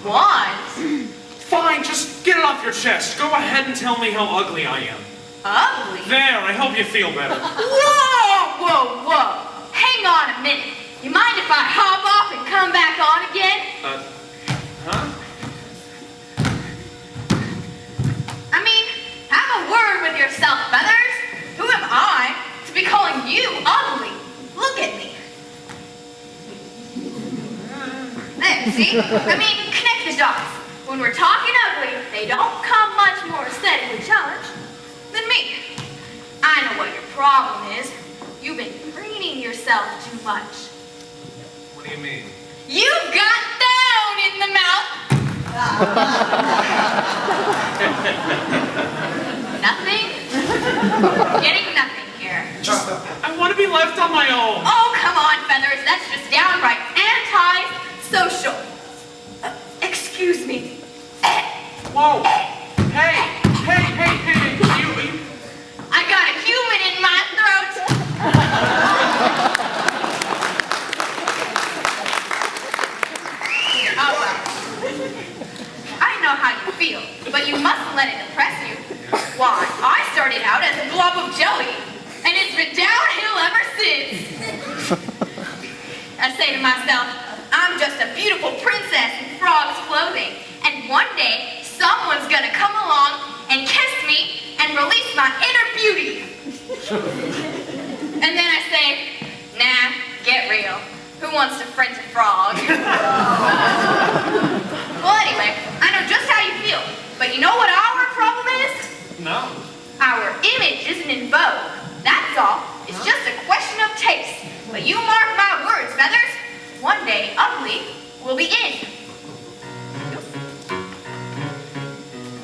want? Fine, just get it off your chest. Go ahead and tell me how ugly I am. Ugly? There, I hope you feel better. Whoa, whoa, whoa. Hang on a minute. You mind if I hop off and come back on again? Huh? I mean, have a word with yourself, Feathers. Who am I to be calling you ugly? Look at me. There, see? I mean, connect the dots. When we're talking ugly, they don't come much more aesthetically challenged than me. I know what your problem is. You've been preening yourself too much. What do you mean? You've got down in the mouth. Nothing? Getting nothing here. I want to be left on my own. Oh, come on, Feathers. That's just downright anti-social. Excuse me. Whoa. Hey. You. I got a human in my throat. Oh, well. I know how you feel, but you mustn't let it depress you. Why, I started out as a glob of jelly, and it's been downhill ever since. I say to myself, I'm just a beautiful princess in frog's clothing, and one day, someone's gonna come along and kiss me and release my inner beauty. And then I say, nah, get real. Who wants to friend a frog? Well, anyway, I know just how you feel, but you know what our problem is? No. Our image isn't in vogue. That's all. It's just a question of taste. But you mark my words, Feathers. One day, ugly will be in.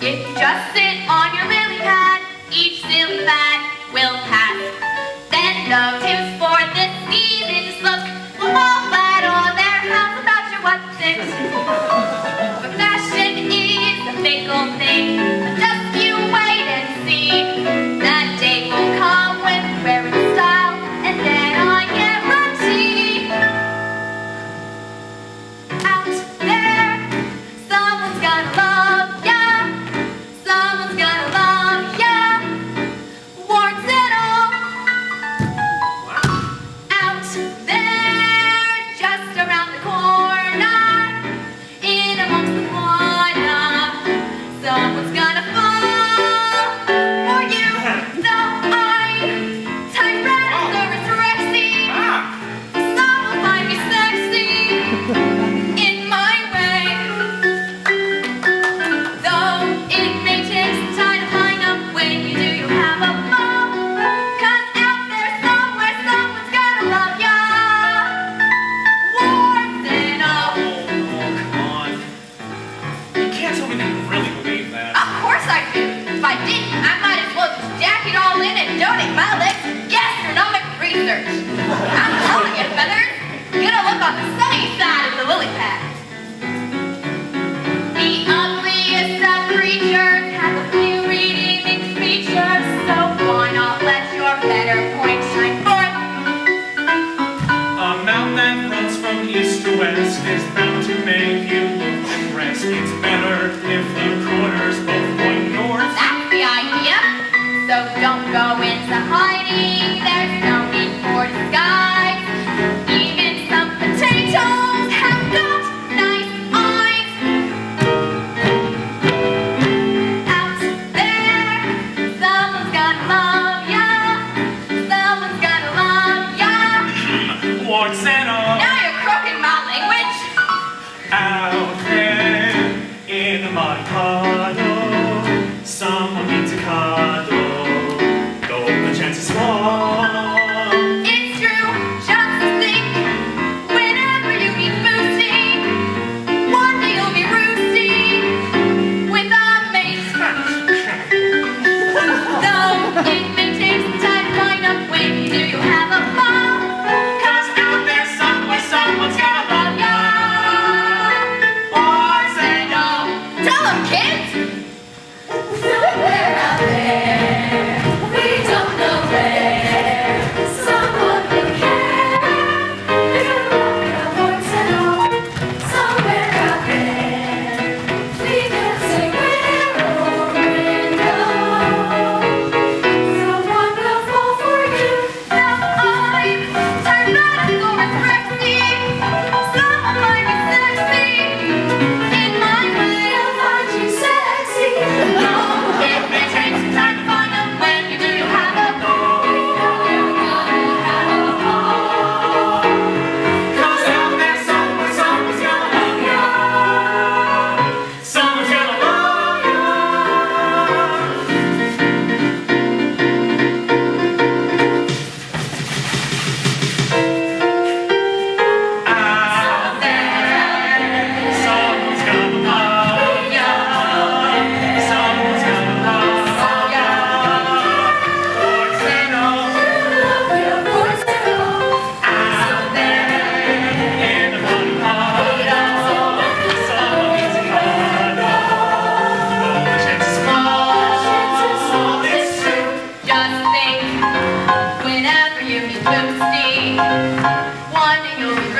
If you just sit on your lily pad, each silly fad will pass. Then no tips for this season's look will fall flat on their house about your what's it. But fashion is a fickle thing, but just you wait and see. That day will come with wearing style, and then I guarantee. Out there, someone's gonna love ya. Someone's gonna love ya. Warts and all. Out there, just around the corner, in amongst the fauna, someone's gonna fall for you. Though I'm Tyrannosaurus Rexy, some will find me sexy in my way. Though it may take some time to find out when you do, you have a ball. 'Cause out there somewhere, someone's gonna love ya. Warts and all. Oh, come on. You can't tell me that you really believe that. Of course I do. If I didn't, I might as well just jack it all in and donate my legs to gastronomic research. I'm telling you, Feathers, get a look on the sunny side of the lily pad. The ugliest of creatures has a few redeeming features, so why not let your better point shine forth? A mouth that runs from east to west is bound to make you look depressed. It's better if the corners both point north. That's the idea. So don't go into hiding. There's no need for disguise. Even some potatoes have got nice eyes. Out there, someone's gonna love ya. Someone's gonna love ya. Warts and all. Now you're croaking my language. Out there in the muddy puddle, someone needs a cuddle, though the chance is small. It's true, just think. Whenever you need boosting, one day you'll be roosting with a mate. Though it may take some time to find out when you do, you'll have a ball. 'Cause out there somewhere, you'll be